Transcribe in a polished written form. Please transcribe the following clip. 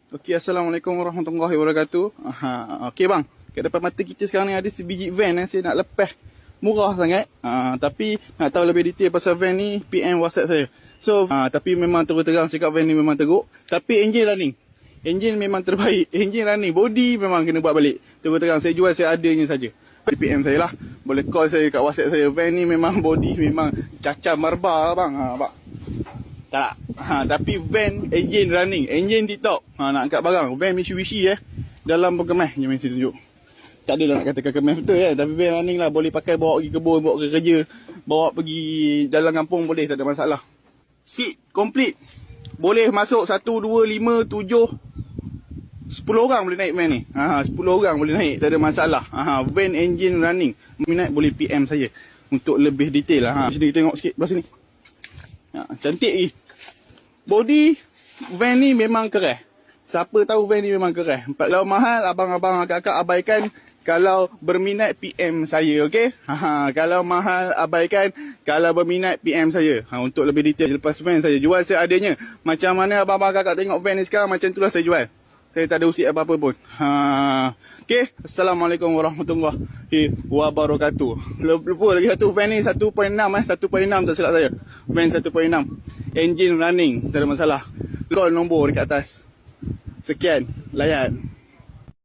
Okey, Assalamualaikum warahmatullahi wabarakatuh. Okey bang, kat depan mata kita sekarang ni ada sebiji van saya nak lepas. Murah sangat. Tapi nak tahu lebih detail pasal van ni, PM WhatsApp saya. So, tapi memang terus terang cakap van ni memang teruk. Tapi engine running. Engine memang terbaik. Engine running. Body memang kena buat balik. Terus terang saya jual seadanya saja. PM saya lah. Boleh call saya kat WhatsApp saya. Van ni memang body memang cacar marbar bang. Bang. Tak. Tapi van engine running, engine TikTok. Nak angkat barang, van Mitsubishi dalam berkemas. Jom saya tunjuk. Tak adalah nak katakan kemas betul tapi van running lah, boleh pakai bawa pergi kebun, bawa ke kerja, bawa pergi dalam kampung boleh, tak ada masalah. Seat complete. Boleh masuk 1 2 5 7 10 orang boleh naik van ni. 10 orang boleh naik, tak ada masalah. Van engine running. Minat boleh PM saya untuk lebih detail lah. Sini tengok sikit belah sini. Cantik ni. Body van ni memang keras. Siapa tahu van ni memang keras. Kalau mahal, abang-abang akak-akak abaikan. Kalau berminat PM saya, okey? Kalau mahal abaikan. Kalau berminat PM saya. Untuk lebih detail lepas van saya jual seadanya. Macam mana abang-abang akak tengok van ni sekarang, macam itulah saya jual. Saya tak ada usik apa-apa pun. Okey. Assalamualaikum warahmatullahi wabarakatuh. Lupa lagi satu van ni 1.6 1.6 tak silap saya. Van 1.6. Engine running, tak ada masalah. Call nombor dekat atas. Sekian, layan.